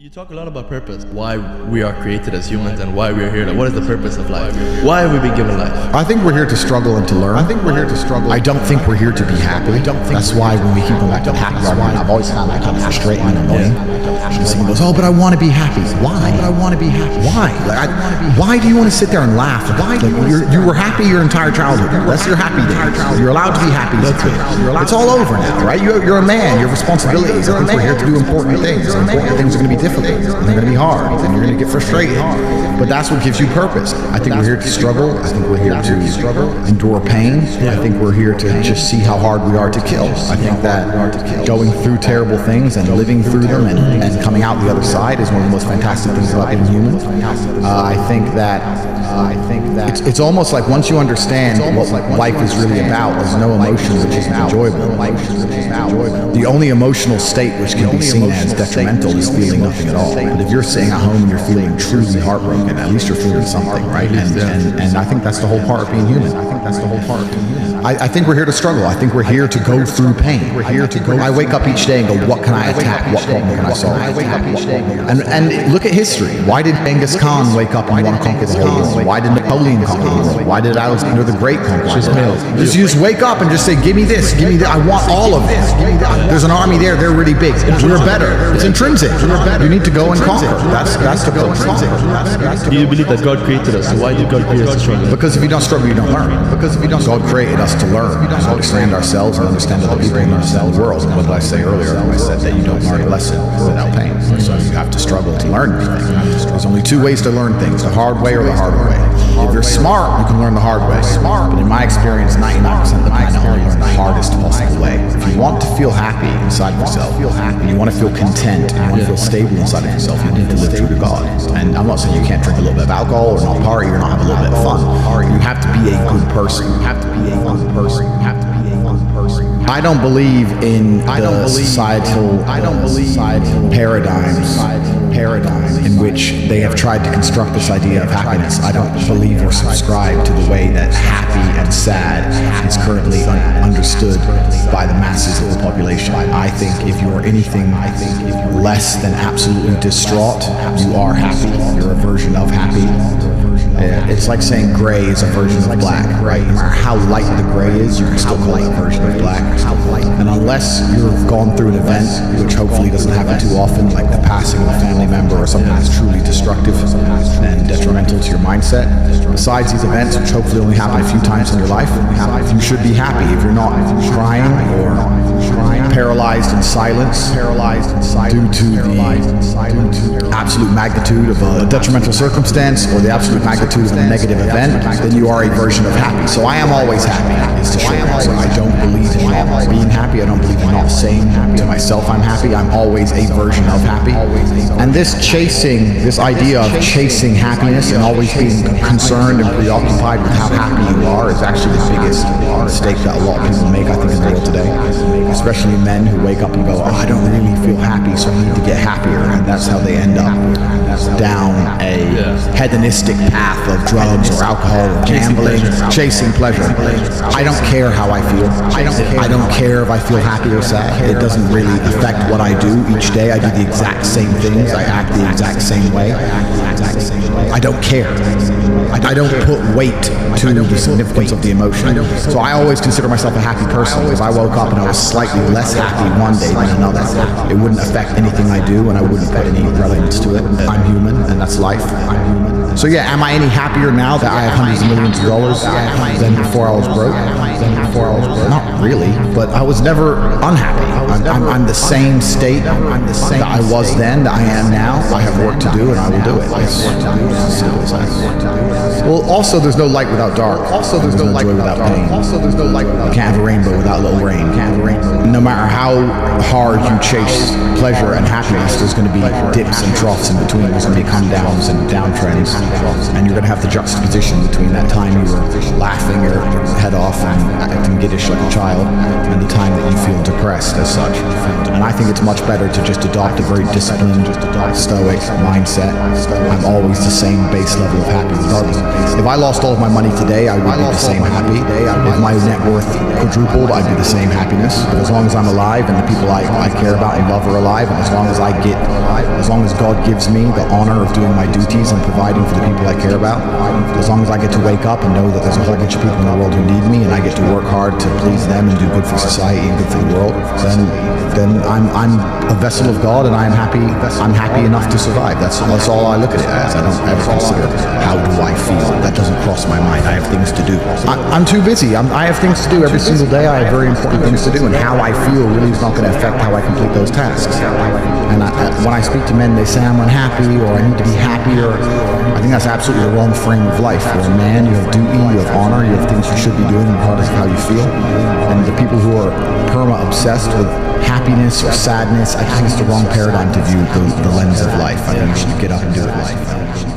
You talk a lot about purpose, why we are created as humans and why we are here. What is the purpose of life? Why have we been given life? I think we're here to struggle and to learn. I don't think we're here to be happy. That's why when we keep going back to the happy argument, I've always found that kind of frustrating and annoying. And someone goes, oh, but I want to be happy. Why? But I want to be happy. Why? Why do you want to sit there and laugh? You were happy your entire childhood. That's your happy days. You're allowed to be happy. It's all over now, right? You're a man. You have responsibilities. I think we're here to do important things. Important things are going to be difficult. And they're going to be hard, and you're going to get frustrated. But that's what gives you purpose. I think we're here to struggle. I think we're here to endure pain. I think we're here to just see how hard we are to kill. I think that going through terrible things and living through them and coming out the other side is one of the most fantastic things about being human. I think that it's almost like once you understand what life is really about, there's no emotion which is enjoyable. The only emotional state which can be seen as detrimental is feeling nothing at all. But if you're sitting at home and you're feeling truly heartbroken, at least you're feeling something, right? And I think that's the whole part of being human. I think we're here to struggle. I think we're here to go through pain. I wake up each day and go, what can I attack? What problem can I solve? And look at history. Why did Genghis Khan wake up and want to conquer the whole world? Why did Napoleon conquer the world? Why did Alexander the Great conquer the world? Just wake up and just say, give me this, give me that. I want all of this. There's an army there, they're really big. We're better. It's intrinsic. You need to go and conquer. That's the goal. Do you believe that God created us? So why did God create us to struggle? Because if you don't struggle, you don't learn. God created us to learn and understand ourselves and understand other people and understand the world. And what did I say earlier? I said that you don't learn a lesson without pain. So you have to struggle to learn anything. There's only two ways to learn things, the hard way or the harder way. If you're smart, you can learn the hard way. But in my experience, 99% of the planet only learn the hardest possible way. If you want to feel happy inside of yourself, and you want to feel content, and you want to feel stable inside of yourself, you need to live true to God. And I'm not saying you can't drink a little bit of alcohol or not party or not have a little bit of fun. You have to be a good person. I don't believe in the societal paradigms in which they have tried to construct this idea of happiness. I don't believe or subscribe to the way that happy and sad is currently understood by the masses of the population. I think if you're anything less than absolutely distraught, you are happy. You're a version of happy. It's like saying gray is a version of black, right? No matter how light the gray is, you can still call it a version of black. And unless you've gone through an event, which hopefully doesn't happen too often, like the passing of a family member or something that's truly destructive and detrimental to your mindset, besides these events, which hopefully only happen a few times in your life, you should be happy. If you're not crying or paralyzed in silence due to the absolute magnitude of a detrimental circumstance or the absolute magnitude of a negative event, then you are a version of happy. So I am always happy. So I don't believe in not being happy. I don't believe in not saying to myself I'm happy. I'm always a version of happy. And this idea of chasing happiness and always being concerned and preoccupied with how happy you are is actually the biggest mistake that a lot of people make, I think, in the world today. Especially men who wake up and go, oh, I don't really feel happy, so I need to get happier. And that's how they end up down a hedonistic path of drugs or alcohol or gambling, chasing pleasure. I don't care how I feel. I don't care if I feel happy or sad. It doesn't really affect what I do each day. I do the exact same things. I act the exact same way. I don't care. I don't put weight to the significance of the emotion. So I always consider myself a happy person. If I woke up and I was slightly less happy one day than another, it wouldn't affect anything I do and I wouldn't put any relevance to it. I'm human and that's life. So yeah, am I any happier now that I have hundreds of millions of dollars than before I was broke? Not really, but I was never unhappy. I'm the same state that I was then, that I am now. I have work to do and I will do it. Well, also there's no light without dark. There's no joy without pain. You can't have a rainbow without a little rain. No matter how hard you chase pleasure and happiness, there's going to be dips and troughs in between. There's going to be come downs and downtrends. And you're going to have the juxtaposition between that time you were laughing your head off and acting giddish like a child and the time that you feel depressed as such. And I think it's much better to just adopt a very disciplined, stoic mindset. I'm always the same base level of happy regardless If I lost all of my money today, I would be the same happy. If my net worth quadrupled, I'd be the same happiness. But as long as I'm alive and the people I care about and love are alive, and as long as God gives me the honor of doing my duties and providing for the people I care about, as long as I get to wake up and know that there's a whole bunch of people in the world who need me, and I get to work hard to please them and do good for society and good for the world, then I'm a vessel of God, and I'm happy enough to survive. That's all I look at it as. I don't ever consider how do I feel. That doesn't cross my mind. I have things to do. I'm too busy. I have things to do every single day. I have very important things to do, and how I feel really is not going to affect how I complete those tasks. And when I speak to men, they say I'm unhappy or I need to be happier. I think that's absolutely the wrong frame of life. For a man, you have duty, you have honor, you have things you should be doing regardless of how you feel. And the people who are perma-obsessed with happiness or sadness, I just think it's the wrong paradigm to view the lens of life. I think you should get up and do it.